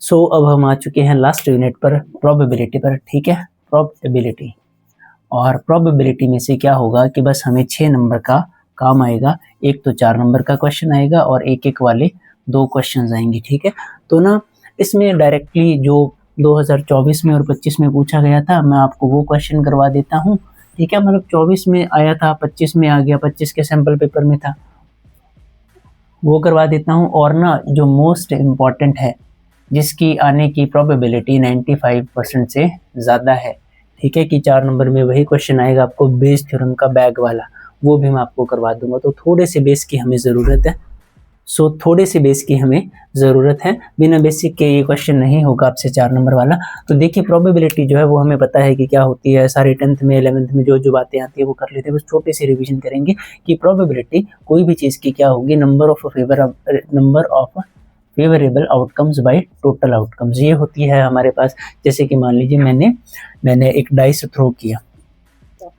सो अब हम आ चुके हैं लास्ट यूनिट पर, प्रोबेबिलिटी पर। ठीक है, प्रोबेबिलिटी। और प्रोबेबिलिटी में से क्या होगा कि बस हमें 6 नंबर का काम आएगा। एक तो 4 नंबर का क्वेश्चन आएगा और एक एक वाले 2 क्वेश्चन आएंगे। ठीक है, तो ना इसमें डायरेक्टली जो 2024 में और 25 में पूछा गया था, मैं आपको वो क्वेश्चन करवा देता हूँ। ठीक है, मतलब 24 में आया था, 25 में आ गया, 25 के सैंपल पेपर में था, वो करवा देता हूँ। और ना जो मोस्ट इम्पॉर्टेंट है, जिसकी आने की प्रोबेबिलिटी 95% से ज़्यादा है, ठीक है, कि 4 नंबर में वही क्वेश्चन आएगा आपको बेस थ्योरम का बैग वाला, वो भी मैं आपको करवा दूंगा। तो थोड़े से बेस की हमें ज़रूरत है। थोड़े से बेस की हमें ज़रूरत है, बिना बेसिक के ये क्वेश्चन नहीं होगा आपसे 4 नंबर वाला। तो देखिए, प्रोबेबिलिटी जो है वो हमें पता है कि क्या होती है, सारे 10th में 11th में जो जो बातें आती है वो कर लेते हैं। बस छोटे से रिवीजन करेंगे कि प्रोबेबिलिटी कोई भी चीज़ की क्या होगी, number of favourable outcomes by total outcomes, ये होती है हमारे पास। जैसे कि मान लीजिए मैंने एक डाइस थ्रो किया,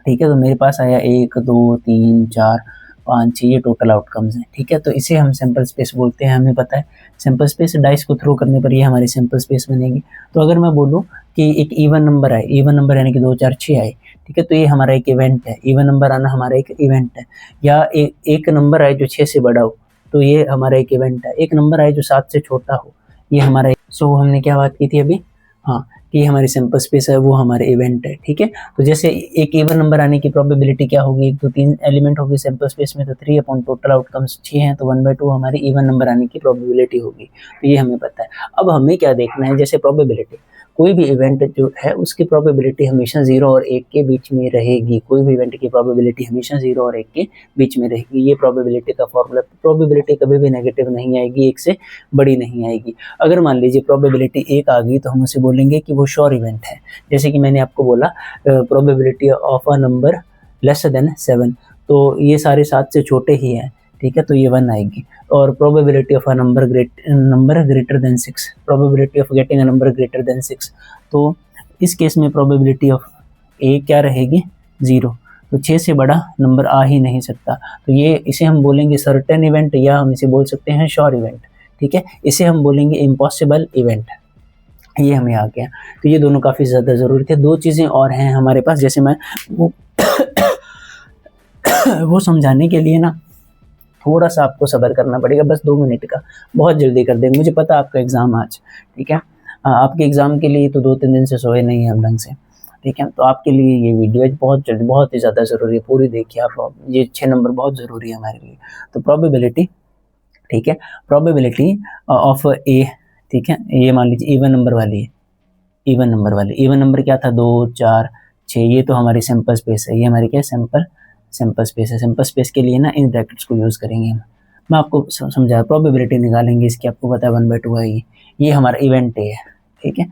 ठीक है, तो मेरे पास आया 1 2 3 4 5 6, ये टोटल आउटकम्स हैं। ठीक है, तो इसे हम सैंपल स्पेस बोलते हैं, हमें पता है। सैंपल स्पेस, डाइस को थ्रो करने पर ये हमारी सैंपल स्पेस बनेगी। तो अगर मैं बोलूँ कि एक इवन नंबर आए, इवन नंबर यानी कि 2 4 6 आए, ठीक है, तो ये हमारा एक इवेंट है। इवन नंबर आना हमारा एक इवेंट है। या एक नंबर आए जो 6 से बड़ा हो, तो ये हमारा एक इवेंट है। एक नंबर आए जो 7 से छोटा हो, ये हमारा। सो हमने क्या बात की थी अभी, हाँ, कि हमारी सैंपल स्पेस है वो हमारे इवेंट है। ठीक है, तो जैसे एक इवन नंबर आने की प्रोबेबिलिटी क्या होगी, 1 2 3 एलिमेंट होगी सैंपल स्पेस में, तो 3 अपॉन टोटल आउटकम्स 6 हैं, तो 1/2 हमारी इवन नंबर आने की प्रोबेबिलिटी होगी। तो ये हमें पता है। अब हमें क्या देखना है, जैसे प्रोबेबिलिटी, कोई भी इवेंट जो है उसकी प्रोबेबिलिटी हमेशा 0 और 1 के बीच में रहेगी। कोई भी इवेंट की प्रोबेबिलिटी हमेशा 0 और 1 के बीच में रहेगी। ये प्रोबेबिलिटी का फॉर्मूला। प्रोबेबिलिटी कभी भी नेगेटिव नहीं आएगी, 1 से बड़ी नहीं आएगी। अगर मान लीजिए प्रोबेबिलिटी 1 आ गई, तो हम उसे बोलेंगे कि वो श्योर इवेंट है। जैसे कि मैंने आपको बोला probability of a number less than 7, तो ये सारे 7 से छोटे ही हैं। ठीक है, तो ये 1 आएगी। और probability of a number greater than 6, probability of getting a number greater than 6, तो इस केस में प्रोबेबिलिटी ऑफ ए क्या रहेगी, 0। तो 6 से बड़ा नंबर आ ही नहीं सकता। तो ये, इसे हम बोलेंगे सर्टेन इवेंट, या हम इसे बोल सकते हैं श्योर इवेंट। ठीक है, इसे हम बोलेंगे इम्पॉसिबल इवेंट। ये हमें आ गया। तो ये दोनों काफ़ी ज़्यादा ज़रूरी थे। 2 चीज़ें और हैं हमारे पास, जैसे मैं वो वो समझाने के लिए ना थोड़ा सा आपको सब्र करना पड़ेगा, बस 2 मिनट का, बहुत जल्दी कर देंगे। मुझे पता आपका एग्ज़ाम आज, ठीक है, आपके एग्ज़ाम के लिए तो 2-3 दिन से सोए नहीं हैं हम ढंग से। ठीक है, तो आपके लिए ये वीडियो बहुत जल्दी, बहुत ही ज़्यादा ज़रूरी है, पूरी देखिए आप। ये 6 नंबर बहुत ज़रूरी है हमारे लिए। तो प्रोबेबिलिटी, ठीक है, प्रोबेबिलिटी ऑफ ए, ठीक है, ये मान लीजिए इवन नंबर वाली है। इवन नंबर क्या था, 2 4 6, ये तो हमारी सैंपल स्पेस है। ये हमारी क्या है, सैंपल स्पेस है। सैंपल स्पेस के लिए ना इन ब्रैकेट्स को यूज़ करेंगे हम। मैं आपको समझा, प्रोबेबिलिटी निकालेंगे इसकी, आपको पता है 1/2 आएगी। ये हमारा इवेंट है, ठीक है,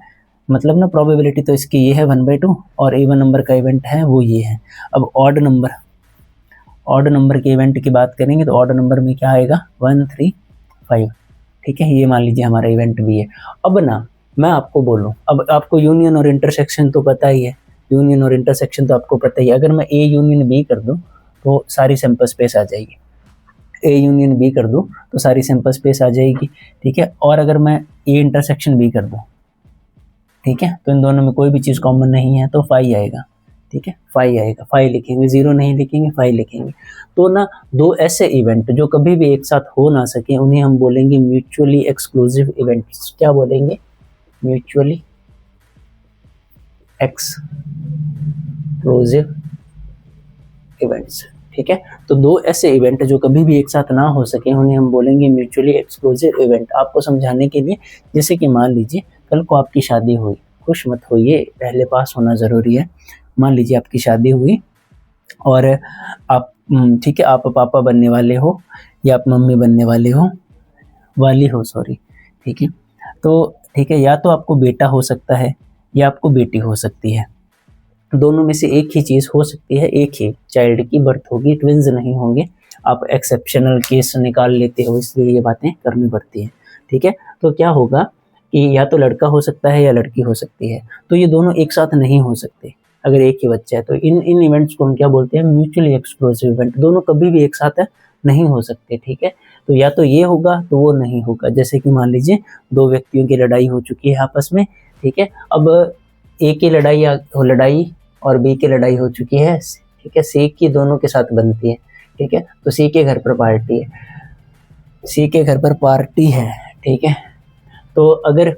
मतलब ना प्रोबेबिलिटी तो इसकी ये है 1/2, और इवन नंबर का इवेंट है वो ये है। अब ऑड नंबर के इवेंट की बात करेंगे, तो ऑड नंबर में क्या आएगा, 1 3 5। ठीक है, ये मान लीजिए हमारा इवेंट भी है। अब ना मैं आपको बोलूँ, अब आपको यूनियन और इंटरसेक्शन तो पता ही है, यूनियन और इंटरसेक्शन तो आपको पता ही है। अगर मैं ए यूनियन बी कर दूँ तो सारी सैंपल स्पेस आ जाएगी। ए यूनियन बी कर दूँ तो सारी सैंपल स्पेस आ जाएगी। ठीक है, और अगर मैं ए इंटरसेक्शन बी कर दूँ, ठीक है, तो इन दोनों में कोई भी चीज़ कॉमन नहीं है, तो 5 आएगा। ठीक है, 5 आएगा, 5 लिखेंगे, 0 नहीं लिखेंगे, 5 लिखेंगे। तो ना 2 ऐसे इवेंट जो कभी भी एक साथ हो ना सके, उन्हें हम बोलेंगे म्यूचुअली एक्सक्लूसिव इवेंट्स। क्या बोलेंगे, म्यूचुअली एक्सक्लूसिव इवेंट्स। ठीक है, तो 2 ऐसे इवेंट जो कभी भी एक साथ ना हो सके, उन्हें हम बोलेंगे म्यूचुअली एक्सक्लूसिव इवेंट। आपको समझाने के लिए, जैसे कि मान लीजिए कल को आपकी शादी हुई, खुश मत होइए, पहले पास होना ज़रूरी है। मान लीजिए आपकी शादी हुई और आप, ठीक है, आप पापा बनने वाले हो या आप मम्मी बनने वाले हो, सॉरी। ठीक है, तो ठीक है, या तो आपको बेटा हो सकता है या आपको बेटी हो सकती है। दोनों में से एक ही चीज़ हो सकती है, एक ही चाइल्ड की बर्थ होगी, ट्विंस नहीं होंगे। आप एक्सेप्शनल केस निकाल लेते हो, इसलिए ये बातें करनी पड़ती हैं। ठीक है, तो क्या होगा कि या तो लड़का हो सकता है या लड़की हो सकती है, तो ये दोनों एक साथ नहीं हो सकते अगर एक ही बच्चा है। तो इन इवेंट्स को हम क्या बोलते हैं, म्यूचुअली एक्सक्लूसिव इवेंट। दोनों कभी भी एक साथ नहीं हो सकते। ठीक है, तो या तो ये होगा तो वो नहीं होगा। जैसे कि मान लीजिए दो व्यक्तियों की लड़ाई हो चुकी है आपस में, ठीक है। अब ए की लड़ाई और बी की लड़ाई हो चुकी है, ठीक है। सी की दोनों के साथ बनती है, ठीक है। तो सी के घर पर पार्टी है, ठीक है। तो अगर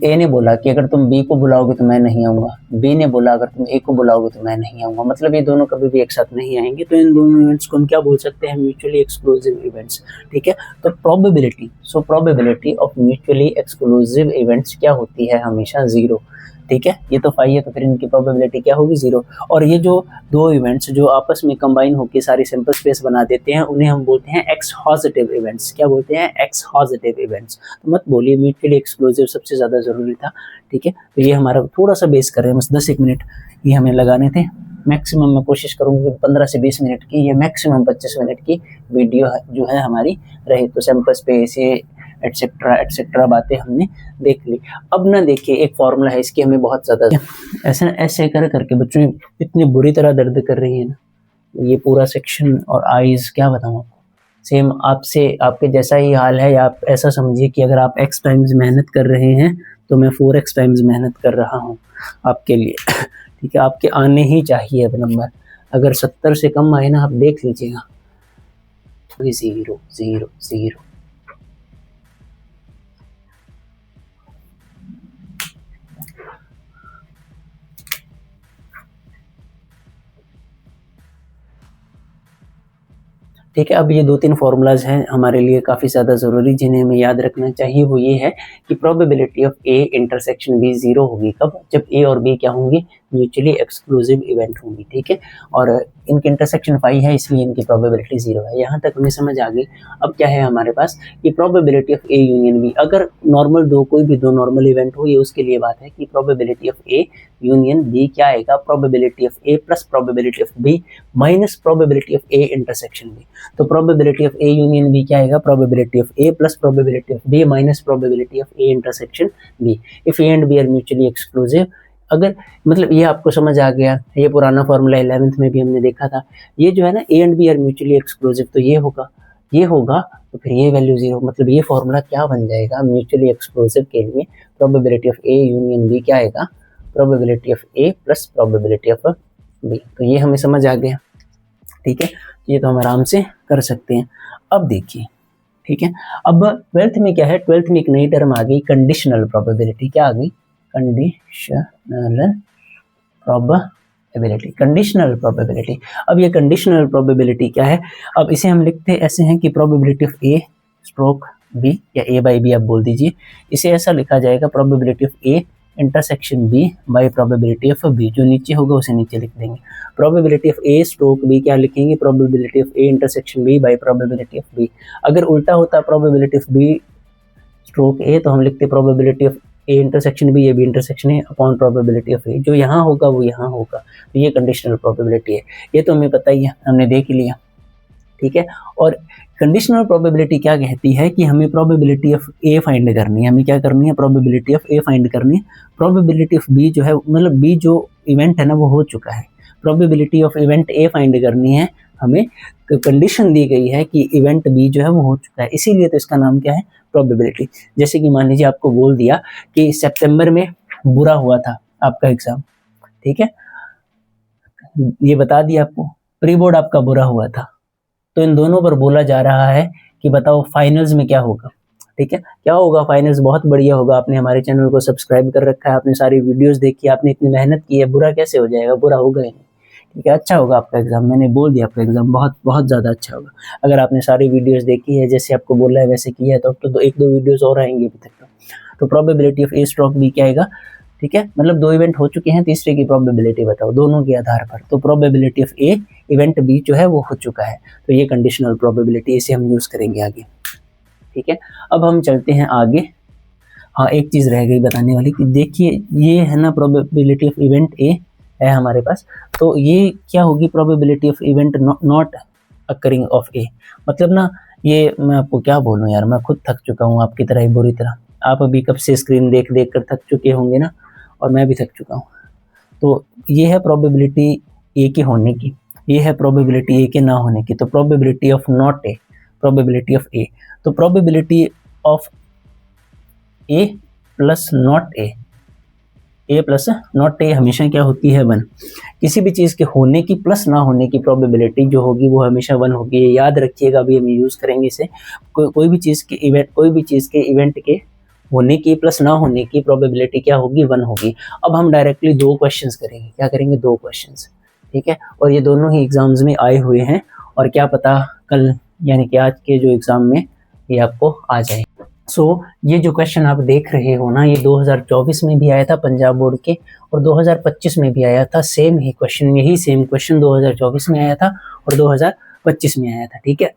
ए ने बोला कि अगर तुम बी को बुलाओगे तो मैं नहीं आऊँगा, बी ने बोला अगर तुम ए को बुलाओगे तो मैं नहीं आऊँगा, मतलब ये दोनों कभी भी एक साथ नहीं आएंगे। तो इन दोनों इवेंट्स को हम क्या बोल सकते हैं? म्यूचुअली एक्सक्लूसिव इवेंट्स, ठीक है। तो probability of mutually exclusive events क्या होती है? हमेशा 0, ठीक है। ये तो फाई है, तो फिर इनकी प्रोबेबिलिटी क्या होगी? 0। और ये जो दो इवेंट्स जो आपस में कंबाइन होकर सारी सैंपल स्पेस बना देते हैं उन्हें हम बोलते हैं एक्सहॉजिटिव इवेंट्स। क्या बोलते हैं? एक्सहॉजिटिव इवेंट्स। तो मत बोलिए म्यूचुअली एक्सक्लूसिव सबसे ज़्यादा ज़रूरी था, ठीक है। तो ये हमारा थोड़ा सा बेस कर रहे हैं, बस 10-1 मिनट ये हमें लगाने थे। मैक्सिमम मैं कोशिश करूँगी 15 से 20 मिनट की या मैक्सिमम 25 मिनट की वीडियो जो है हमारी रहे। तो सैंपल स्पेस ये एटसेट्रा बातें हमने देख ली। अब ना देखिए एक फॉर्मूला है, इसकी हमें बहुत ज़्यादा ऐसे कर करके बच्चों इतनी बुरी तरह दर्द कर रही है ना, ये पूरा सेक्शन और आईज क्या बताऊँ आपको। सेम आपके जैसा ही हाल है, या आप ऐसा समझिए कि अगर आप x टाइम्स मेहनत कर रहे हैं तो मैं 4x टाइम्स मेहनत कर रहा हूँ आपके लिए, ठीक है। आपके आने ही चाहिए अब नंबर, अगर 70 से कम आए ना आप देख लीजिएगा, 0 0 0। ठीक है। अब ये 2-3 फार्मूलाज हैं हमारे लिए काफ़ी ज़्यादा ज़रूरी, जिन्हें हमें याद रखना चाहिए। वो ये है कि probability of A intersection B 0 होगी कब? जब ए और बी क्या होंगी? म्यूचुअली एक्सक्लूसिव इवेंट होंगी, ठीक है। और इनके इंटरसेक्शन 5 है, इसलिए इनकी प्रोबेबिलिटी 0 है। यहाँ तक हमें समझ आ गई। अब क्या है हमारे पास कि probability of A union B, अगर नॉर्मल कोई भी दो नॉर्मल इवेंट हो, ये उसके लिए बात है कि probability of A union B क्या आएगा? Probability of A plus probability of B minus probability of A intersection B. तो probability of A union B क्या आएगा? Probability of A plus probability of B minus probability of A intersection B. If A and B are mutually exclusive, अगर मतलब ये आपको समझ आ गया, ये पुराना फॉर्मूला 11th में भी हमने देखा था। ये जो है ना A and B are mutually exclusive, तो ये होगा तो फिर ये वैल्यू 0, मतलब ये फॉर्मूला क्या बन जाएगा म्यूचुअली एक्सक्लूसिव के लिए? Probability of A union B क्या आएगा? Probability of A plus probability of B. तो ये हमें समझ आ गया, ठीक है। ये तो हम आराम से कर सकते हैं। अब देखिए, ठीक है। अब 12th में क्या है? 12th में एक नई टर्म आ गई, कंडीशनल प्रोबेबिलिटी। क्या आ गई? Conditional probability. अब ये कंडीशनल प्रोबेबिलिटी क्या है? अब इसे हम लिखते ऐसे हैं कि probability of A stroke B, या ए बाई बी आप बोल दीजिए। इसे ऐसा लिखा जाएगा, probability of A intersection B by probability of B. जो नीचे होगा उसे नीचे लिख देंगे। Probability of A stroke B क्या लिखेंगे? Probability of A intersection B by probability of B. अगर उल्टा होता probability of B stroke A, तो हम लिखते probability of A intersection B, ये बी इंटरसेक्शन है, अपॉन प्रोबेबिलिटी ऑफ ए। जो यहाँ होगा वो यहाँ होगा, तो ये कंडीशनल प्रोबेबिलिटी है। ये तो हमें पता ही है, हमने देख लिया, ठीक है। और कंडीशनल प्रोबेबिलिटी क्या कहती है कि हमें प्रोबेबिलिटी ऑफ ए फाइंड करनी है। हमें क्या करनी है? प्रोबेबिलिटी ऑफ ए फाइंड करनी है। प्रोबेबिलिटी ऑफ बी जो है, मतलब बी जो इवेंट है ना वो हो चुका है, probability of event A find करनी है हमें। कंडीशन दी गई है कि इवेंट बी जो है वो हो चुका है, इसीलिए तो इसका नाम क्या है? प्रोबेबिलिटी। जैसे कि मान लीजिए आपको बोल दिया कि सितंबर में बुरा हुआ था आपका एग्जाम, ठीक है, ये बता दिया आपको, प्री बोर्ड आपका बुरा हुआ था। तो इन दोनों पर बोला जा रहा है कि बताओ फाइनल्स में क्या होगा, ठीक है। क्या होगा? फाइनल्स बहुत बढ़िया होगा। आपने हमारे चैनल को सब्सक्राइब कर रखा है, आपने सारी वीडियोस देखी, आपने इतनी मेहनत की है, बुरा कैसे हो जाएगा? बुरा होगा ही नहीं, ठीक है। अच्छा होगा आपका एग्जाम, मैंने बोल दिया आपका एग्जाम बहुत बहुत ज़्यादा अच्छा होगा। अगर आपने सारी वीडियोस देखी है, जैसे आपको बोला है वैसे किया है, तो अब तो 1-2 वीडियोस और आएंगे अभी तक। तो probability of A stroke B क्या आएगा? ठीक है, मतलब 2 इवेंट हो चुके हैं, तीसरे की प्रोबेबिलिटी बताओ दोनों के आधार पर। तो probability of A event B जो है वो हो चुका है, तो ये कंडीशनल प्रोबेबिलिटी, इसे हम यूज़ करेंगे आगे, ठीक है। अब हम चलते हैं आगे। हाँ, एक चीज़ रह गई बताने वाली कि देखिए ये है ना प्रोबेबिलिटी ऑफ इवेंट ए है हमारे पास, तो ये क्या होगी? Probability of event not occurring of A. मतलब ना ये मैं आपको क्या बोलूँ यार, मैं खुद थक चुका हूँ आपकी तरह ही बुरी तरह। आप अभी कब से स्क्रीन देख देख कर थक चुके होंगे ना, और मैं भी थक चुका हूँ। तो ये है प्रोबेबिलिटी ए के होने की, ये है प्रोबेबिलिटी ए के ना होने की। तो probability of not A, probability of A, तो probability of A plus not A, A plus not A हमेशा क्या होती है 1। किसी भी चीज़ के होने की प्लस ना होने की प्रोबेबिलिटी जो होगी वो हमेशा 1 होगी। ये याद रखिएगा, अभी हम यूज़ करेंगे इसे। कोई भी चीज़ के इवेंट के होने की प्लस ना होने की प्रोबेबिलिटी क्या होगी 1 होगी। अब हम डायरेक्टली 2 क्वेश्चंस करेंगे। क्या करेंगे? 2 क्वेश्चंस, ठीक है। और ये दोनों ही एग्जाम्स में आए हुए हैं और क्या पता कल यानी कि आज के जो एग्ज़ाम में ये आपको आ जाए। ये जो क्वेश्चन आप देख रहे हो ना, ये 2024 में भी आया था पंजाब बोर्ड के और 2025 में भी आया था। सेम ही क्वेश्चन, यही सेम क्वेश्चन 2024 में आया था और 2025 में आया था, ठीक है।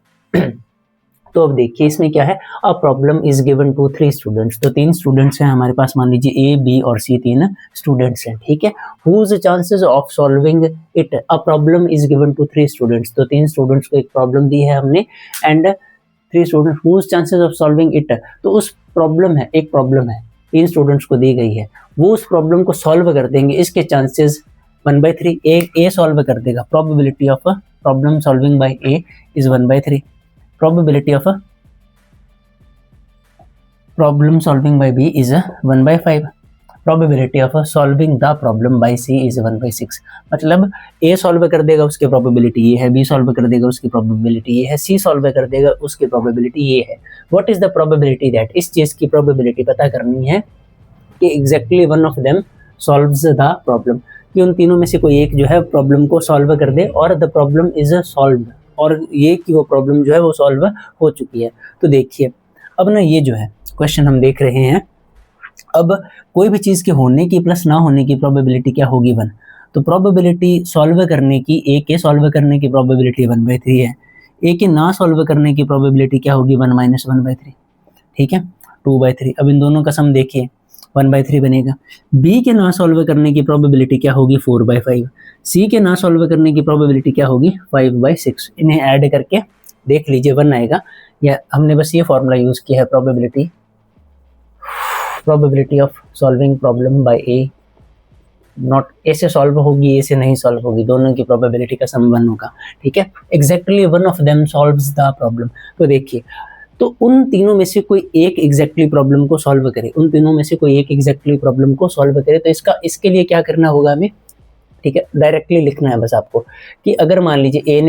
तो अब देखिए इसमें क्या है, a problem is given to 3 students. तो 3 स्टूडेंट्स हैं हमारे पास, मान लीजिए ए, बी और सी 3 स्टूडेंट्स हैं, ठीक है। Whose chances of solving it, a problem is given to 3 students. तो 3 स्टूडेंट्स को एक प्रॉब्लम दी है हमने and 3 student whose chances of solving it. तो उस प्रॉब्लम है, एक प्रॉब्लम है 3 स्टूडेंट्स को दी गई है, वो उस प्रॉब्लम को सॉल्व कर देंगे। इसके चांसेस 1/3, ए सॉल्व कर देगा। Probability of a problem solving by A is 1/3। Probability of a problem solving by B is 1/5। Probability of solving the problem by C is 1/6। मतलब ए सॉल्व कर देगा उसकी प्रोबेबिलिटी ये है, बी सॉल्व कर देगा उसकी प्रोबेबिलिटी ये है, सी सॉल्व कर देगा उसकी प्रोबेबिलिटी ये है। What is the probability that, इस चीज की प्रोबेबिलिटी पता करनी है कि exactly one of them solves the problem, कि उन तीनों में से कोई एक जो है प्रॉब्लम को सॉल्व कर दे और द प्रॉब्लम इज सॉल्व्ड, और ये कि वो प्रॉब्लम जो है वो सॉल्व हो चुकी है। तो देखिए अब ना ये जो है क्वेश्चन हम देख रहे हैं, अब कोई भी चीज़ के होने की प्लस ना होने की प्रोबेबिलिटी क्या होगी 1। तो प्रोबेबिलिटी सॉल्व करने की, ए के सॉल्व करने की प्रोबेबिलिटी 1/3 है। ए के ना सॉल्व करने की प्रोबेबिलिटी क्या होगी 1 - 1/3, ठीक है, 2/3। अब इन दोनों का सम देखिए 1/3 बनेगा। बी के ना सॉल्व करने की प्रोबेबिलिटी क्या होगी 4/5। सी के ना सॉल्व करने की प्रोबेबिलिटी क्या होगी 5/6। इन्हें ऐड करके देख लीजिए 1 आएगा। या हमने बस ये फॉर्मूला यूज़ किया है, probability of solving problem by A, not A से सॉल्व होगी, ए से नहीं सॉल्व होगी, दोनों की प्रोबेबिलिटी का सम 1 होगा, ठीक है। Exactly one of them solves the problem. तो देखिए, तो उन तीनों में से कोई एक एग्जैक्टली प्रॉब्लम को सॉल्व करे, उन तीनों में से कोई एक एग्जैक्टली प्रॉब्लम को सॉल्व करे। तो इसके लिए क्या करना होगा हमें, ठीक है, डायरेक्टली लिखना है बस आपको कि अगर मान लीजिए ए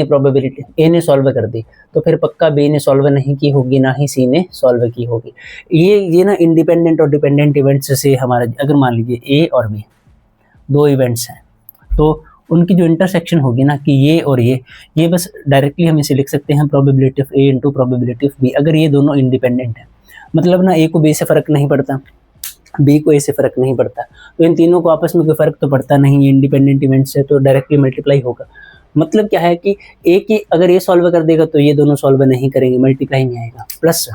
ने सॉल्व कर दी तो फिर पक्का बी ने सॉल्व नहीं की होगी, ना ही सी ने सॉल्व की होगी। ये ना इंडिपेंडेंट और डिपेंडेंट इवेंट्स से हमारा, अगर मान लीजिए ए और बी 2 इवेंट्स हैं तो उनकी जो इंटरसेक्शन होगी ना कि ये और ये बस डायरेक्टली हम इसे लिख सकते हैं probability of A into probability of B. अगर ये दोनों इंडिपेंडेंट हैं, मतलब ना ए को बी से फ़र्क नहीं पड़ता, बी को ए से फ़र्क नहीं पड़ता, तो इन तीनों को आपस में कोई फ़र्क तो पड़ता नहीं, ये इंडिपेंडेंट इवेंट्स है तो डायरेक्टली मल्टीप्लाई होगा। मतलब क्या है कि ए की अगर ये सॉल्व कर देगा तो ये दोनों सॉल्व नहीं करेंगे, मल्टीप्लाई में आएगा प्लस,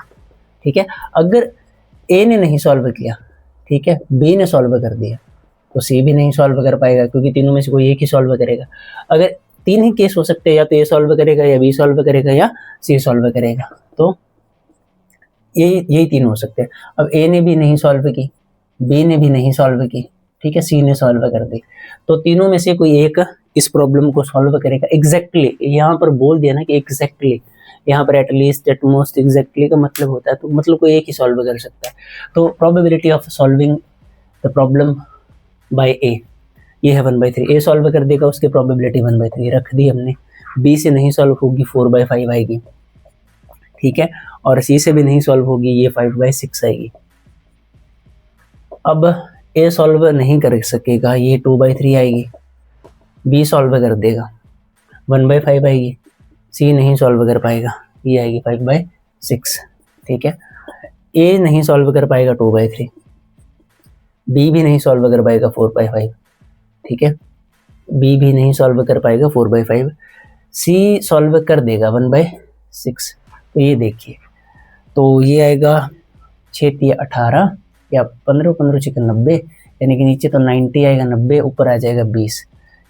ठीक है। अगर ए ने नहीं सॉल्व किया, ठीक है, बी ने सॉल्व कर दिया तो सी भी नहीं सॉल्व कर पाएगा क्योंकि तीनों में से कोई एक ही सॉल्व करेगा। अगर 3 ही केस हो सकते हैं, या तो ए सॉल्व करेगा या बी सॉल्व करेगा या सी सॉल्व करेगा, तो यही 3 हो सकते हैं। अब ए ने भी नहीं सॉल्व की, बी ने भी नहीं सॉल्व की, ठीक है, सी ने सॉल्व कर दी, तो तीनों में से कोई एक इस प्रॉब्लम को सॉल्व करेगा। एग्जैक्टली यहाँ पर बोल दिया ना कि एग्जैक्टली, यहाँ पर एटलीस्ट, एटमोस्ट, एग्जैक्टली का मतलब होता है, तो मतलब कोई एक ही सॉल्व कर सकता है। तो probability of solving the problem by A ये है 1/3। ए सॉल्व कर देगा उसकी प्रोबेबिलिटी 1/3 रख दी हमने। बी से नहीं सॉल्व होगी 4/5 आएगी, ठीक है, और सी से भी नहीं सॉल्व होगी, ये 5/6 आएगी। अब ए सॉल्व नहीं कर सकेगा, ये 2/3 आएगी। बी सॉल्व कर देगा 1/5 आएगी। सी नहीं सॉल्व कर पाएगा, ये आएगी 5/6, ठीक है। ए नहीं सॉल्व कर पाएगा 2/3, बी भी नहीं सॉल्व कर पाएगा 4/5, ठीक है, बी भी नहीं सॉल्व कर पाएगा 4/5, सी सॉल्व कर देगा 1/6। तो ये देखिए, तो ये आएगा 6 × 18 या 15 × 90, यानी कि नीचे तो 90 आएगा, 90 ऊपर आ जाएगा 20,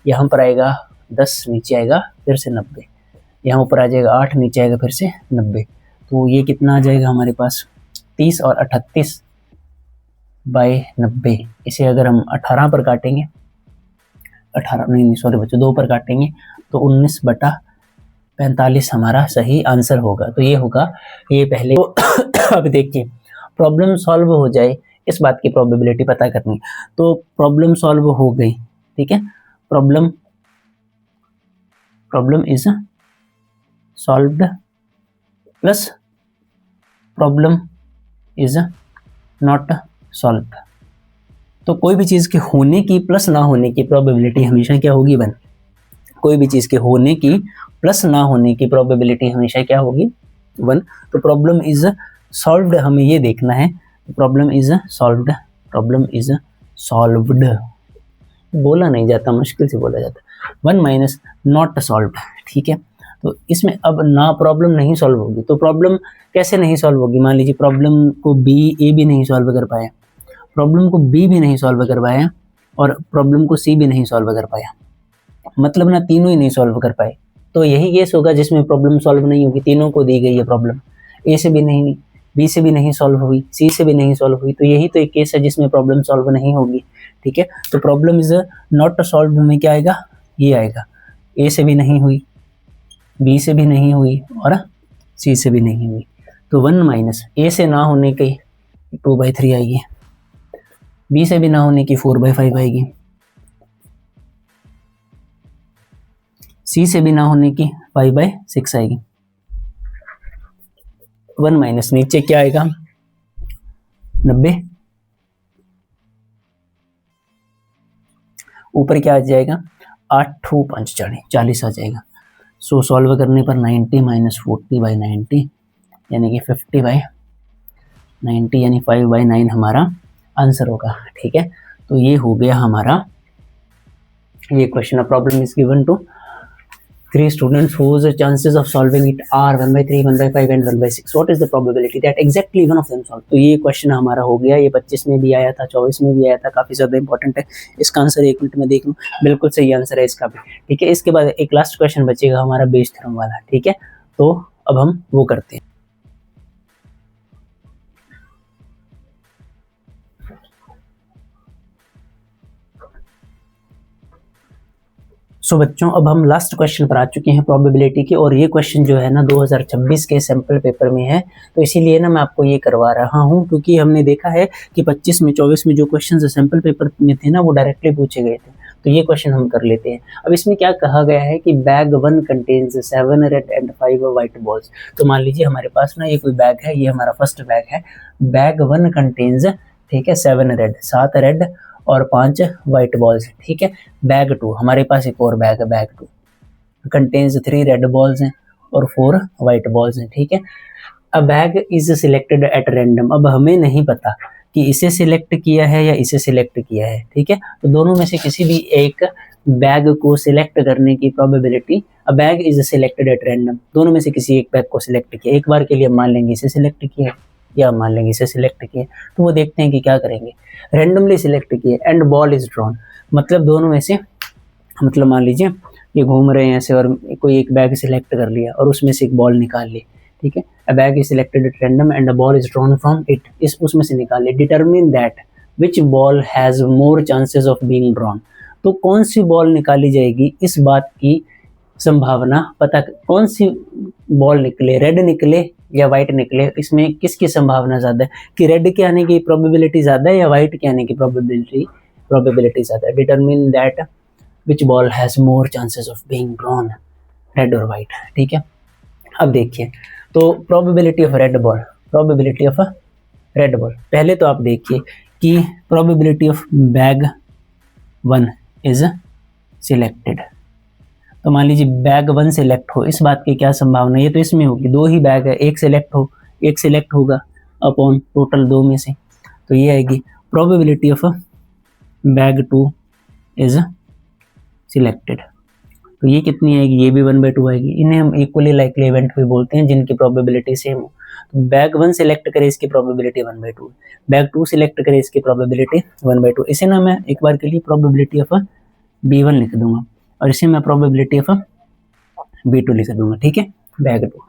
यहाँ पर आएगा 10, नीचे आएगा फिर से 90, यहाँ ऊपर आ जाएगा 8, नीचे आएगा फिर से 90। तो ये कितना आ जाएगा हमारे पास 30 और 38/90। इसे अगर हम 18 पर काटेंगे, 18 नहीं सॉरी बच्चों 2 पर काटेंगे तो 19/18 45 हमारा सही आंसर होगा। तो ये होगा ये पहले। तो अब देखिए प्रॉब्लम सॉल्व हो जाए, इस बात की प्रोबेबिलिटी पता करनी। तो प्रॉब्लम सॉल्व हो गई, ठीक है, problem is solved plus problem is not solved. तो कोई भी चीज़ के होने की प्लस ना होने की प्रोबेबिलिटी हमेशा क्या होगी 1। कोई भी चीज़ के होने की प्लस ना होने की प्रोबेबिलिटी हमेशा क्या होगी 1। तो प्रॉब्लम इज सॉल्व्ड हमें ये देखना है, problem is solved, problem is solved बोला नहीं जाता, मुश्किल से बोला जाता। 1 माइनस नॉट सॉल्व्ड, ठीक है। तो इसमें अब ना प्रॉब्लम नहीं सॉल्व होगी, तो प्रॉब्लम कैसे नहीं सॉल्व होगी? मान लीजिए प्रॉब्लम को ए भी नहीं सॉल्व कर पाया, प्रॉब्लम को बी भी नहीं सॉल्व कर पाया और प्रॉब्लम को सी भी नहीं सॉल्व कर पाया, मतलब ना तीनों ही नहीं सॉल्व कर पाए। तो यही केस होगा जिसमें प्रॉब्लम सॉल्व नहीं होगी। तीनों को दी गई है प्रॉब्लम, ए से भी नहीं, बी से भी नहीं सॉल्व हुई, सी से भी नहीं सॉल्व हुई, तो यही तो एक केस है जिसमें प्रॉब्लम सॉल्व नहीं होगी, ठीक है। तो प्रॉब्लम इज नॉट सॉल्व में क्या आएगा? ये आएगा, ए से भी नहीं हुई, बी से भी नहीं हुई और सी से भी नहीं हुई। तो 1 माइनस ए से ना होने की 2/3 आएगी, बी से भी ना होने की 4/5 आएगी, सी से भी ना होने की 5/6 आएगी। 1 माइनस नीचे क्या आएगा 90, ऊपर क्या आ जाएगा 8 5 40 आ जाएगा। सो सॉल्व करने पर 90 माइनस 40/90 यानी कि 50/90 यानी 5/9 हमारा आंसर होगा, ठीक है। तो ये हो गया हमारा ये question. Problem is given to 3 students whose chances of solving it are 1/3, 1/5 and 1/6. What is the probability that exactly one of them solve? तो ये क्वेश्चन हमारा हो गया। ये 25 में भी आया था, 24 में भी आया था, काफ़ी ज़्यादा इंपॉर्टेंट है। इसका आंसर 1 मिनट में देख लूँ, बिल्कुल सही आंसर है इसका भी, ठीक है। इसके बाद एक लास्ट क्वेश्चन बचेगा हमारा बेस थ्योरम वाला, ठीक है। तो अब हम वो करते हैं। सो बच्चों अब हम लास्ट क्वेश्चन पर आ चुके हैं प्रोबेबिलिटी के, और ये क्वेश्चन जो है ना 2026 के सैम्पल पेपर में है, तो इसीलिए ना मैं आपको ये करवा रहा हूँ, क्योंकि हमने देखा है कि 25 में 24 में जो क्वेश्चन सैम्पल पेपर में थे ना वो डायरेक्टली पूछे गए थे, तो ये क्वेश्चन हम कर लेते हैं। अब इसमें क्या कहा गया है कि bag 1 contains 7 red and 5 white balls. तो मान लीजिए हमारे पास ना ये कोई बैग है, ये हमारा फर्स्ट बैग है, बैग 1 कंटेन्स, ठीक है, 7 रेड 7 रेड और 5 वाइट बॉल्स, ठीक है। बैग 2 हमारे पास एक और बैग है, बैग 2 कंटेन्स 3 रेड बॉल्स हैं और 4 वाइट बॉल्स हैं, ठीक है। A bag is selected at random. अब हमें नहीं पता कि इसे सिलेक्ट किया है या इसे सिलेक्ट किया है, ठीक है। तो दोनों में से किसी भी एक बैग को सिलेक्ट करने की probability, a bag is selected at random, दोनों में से किसी एक बैग को सिलेक्ट किया। एक बार के लिए मान लेंगे इसे सिलेक्ट किया या मान लेंगे इसे सिलेक्ट किए, तो वो देखते हैं कि क्या करेंगे। रैंडमली सिलेक्ट किए एंड बॉल इज ड्रॉन, मतलब दोनों में से, मतलब मान लीजिए ये घूम रहे हैं ऐसे और कोई एक बैग सिलेक्ट कर लिया और उसमें से एक बॉल निकाल ली, ठीक है। A bag is selected at random and a ball is drawn from it, इस उसमें से निकाल ली। Determine that which ball has more chances of being drawn. तो कौन सी बॉल निकाली जाएगी इस बात की संभावना पता, कौन सी बॉल निकले, रेड निकले या वाइट निकले, इसमें किसकी संभावना ज़्यादा है कि रेड के आने की प्रोबेबिलिटी ज़्यादा है या वाइट के आने की प्रोबेबिलिटी ज़्यादा है। Determine that which ball has more chances of being drawn, red और वाइट, ठीक है। अब देखिए तो probability of red ball, probability of red ball, पहले तो आप देखिए कि probability of bag 1 is selected. तो मान लीजिए बैग 1 सिलेक्ट हो, इस बात की क्या संभावना, ये तो इसमें होगी, 2 ही बैग है, एक सिलेक्ट होगा अपॉन टोटल 2 में से, तो ये आएगी probability of bag 2 is selected. तो ये कितनी आएगी, ये भी 1/2 आएगी। इन्हें हम इक्वली लाइकली इवेंट भी बोलते हैं जिनकी प्रोबेबिलिटी सेम हो। तो बैग 1 सिलेक्ट करे इसकी प्रोबेबिलिटी 1/2, बैग 2 सिलेक्ट करे इसकी प्रोबेबिलिटी 1/2। इसे ना मैं एक बार के लिए प्रोबेबिलिटी ऑफ B1 लिख दूंगा और इसे मैं प्रोबेबिलिटी ऑफ B2 लिख दूंगा, ठीक है, बैग 2।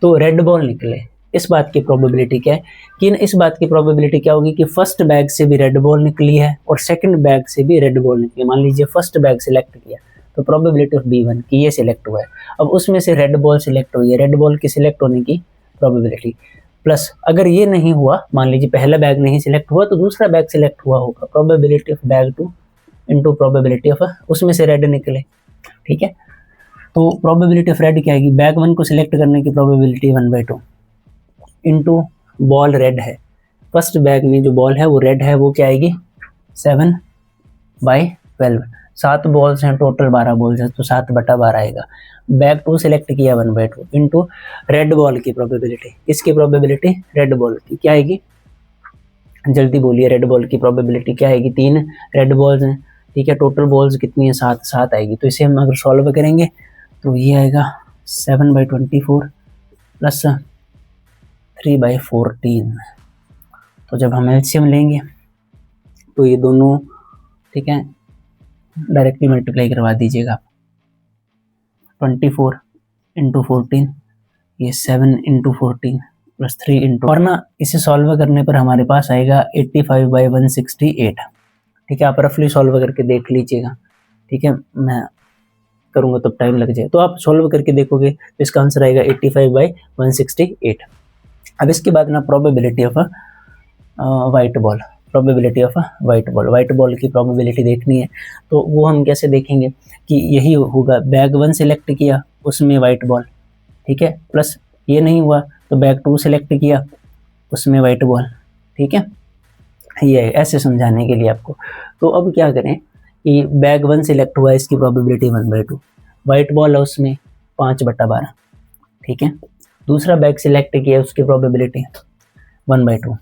तो रेड बॉल निकले, इस बात की प्रोबेबिलिटी क्या है कि इस बात की प्रोबेबिलिटी क्या होगी कि फर्स्ट बैग से भी रेड बॉल निकली है और सेकंड बैग से भी रेड बॉल निकली। मान लीजिए फर्स्ट बैग सिलेक्ट किया, तो प्रोबेबिलिटी ऑफ B1 कि ये सिलेक्ट हुआ है। अब उसमें से रेड बॉल सिलेक्ट हुई है, रेड बॉल की सिलेक्ट होने की प्रोबेबिलिटी प्लस अगर ये नहीं हुआ, मान लीजिए पहला बैग नहीं सिलेक्ट हुआ तो दूसरा बैग सिलेक्ट हुआ होगा, probability of bag 2 into probability of उसमें से रेड निकले, ठीक है। तो प्रोबेबिलिटी ऑफ रेड क्या आएगी, बैग 1 को सिलेक्ट करने की प्रोबेबिलिटी 1/2 इंटू बॉल रेड है, फर्स्ट बैग में जो बॉल है वो रेड है, वो क्या आएगी 7/12, 7 बॉल्स हैं टोटल, 12 बॉल्स हैं तो 7/12 आएगा। बैग 2 सिलेक्ट किया 1/2 इंटू रेड बॉल की प्रोबेबिलिटी, किसकी प्रोबेबिलिटी, रेड बॉल की, क्या आएगी, जल्दी बोलिए, रेड बॉल की प्रोबेबिलिटी क्या आएगी, 3 रेड बॉल्स हैं, ठीक है, टोटल बॉल्स कितनी है 7 आएगी। तो इसे हम अगर सॉल्व करेंगे तो ये आएगा 7/24 प्लस 3/14। तो जब हम एलसीएम लेंगे तो ये दोनों, ठीक है, डायरेक्टली मल्टीप्लाई करवा दीजिएगा, 24 इंटू 14, ये 7 इंटू 14 प्लस 3 इंटू, और ना इसे सॉल्व करने पर हमारे पास आएगा 85/168, ठीक है। आप रफली सॉल्व करके देख लीजिएगा, ठीक है, मैं करूँगा तब टाइम लग जाए, तो आप सॉल्व करके देखोगे तो इसका आंसर आएगा 85/168। अब इसके बाद ना probability of white ball, probability of white ball की प्रोबेबिलिटी देखनी है, तो वो हम कैसे देखेंगे कि यही होगा, बैग 1 सिलेक्ट किया उसमें वाइट बॉल, ठीक है, प्लस ये नहीं हुआ तो बैग 2 सिलेक्ट किया उसमें वाइट बॉल, ठीक है, ये ऐसे समझाने के लिए आपको। तो अब क्या करें कि बैग 1 सिलेक्ट हुआ, इसकी प्रोबेबिलिटी 1/2, वाइट बॉल है उसमें 5/12, ठीक है, दूसरा बैग सिलेक्ट किया उसकी प्रोबेबिलिटी 1/2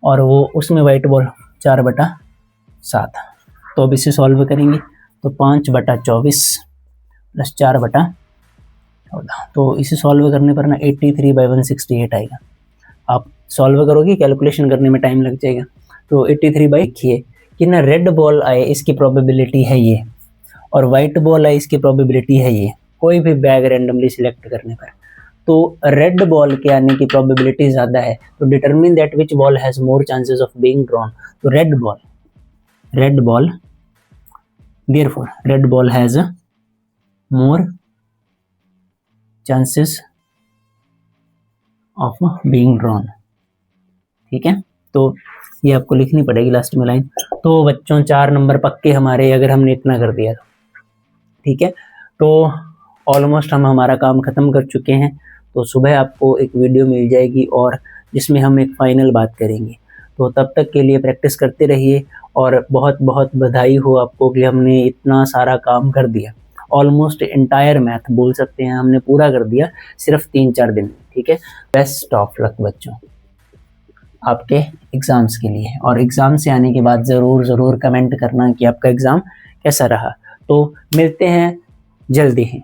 और वो उसमें वाइट बॉल 4/7। तो अब इसे सॉल्व करेंगे तो 5/24 प्लस 4/14, तो इसे सॉल्व करने पर ना 83/168 आएगा। आप सॉल्व करोगे, कैलकुलेशन करने में टाइम लग जाएगा, तो 83 देखिए कि ना रेड बॉल आए इसकी प्रोबेबिलिटी है ये, और वाइट बॉल आए इसकी प्रोबेबिलिटी है ये, कोई भी बैग रैंडमली सिलेक्ट करने पर, तो रेड बॉल के आने की प्रोबेबिलिटी ज़्यादा है, तो determine that which ball has more chances of being drawn, तो red ball therefore red ball has more chances of being drawn, ठीक है। तो ये आपको लिखनी पड़ेगी लास्ट में लाइन। तो बच्चों 4 नंबर पक्के हमारे, अगर हमने इतना कर दिया तो, ठीक है। तो ऑलमोस्ट हम हमारा काम ख़त्म कर चुके हैं, तो सुबह आपको एक वीडियो मिल जाएगी और जिसमें हम एक फ़ाइनल बात करेंगे। तो तब तक के लिए प्रैक्टिस करते रहिए, और बहुत बहुत बधाई हो आपको कि हमने इतना सारा काम कर दिया, ऑलमोस्ट एंटायर मैथ बोल सकते हैं हमने पूरा कर दिया सिर्फ 3-4 दिन में, ठीक है। बेस्ट ऑफ लक बच्चों आपके एग्ज़ाम्स के लिए, और एग्ज़ाम से आने के बाद ज़रूर कमेंट करना कि आपका एग्ज़ाम कैसा रहा। तो मिलते हैं जल्दी ही।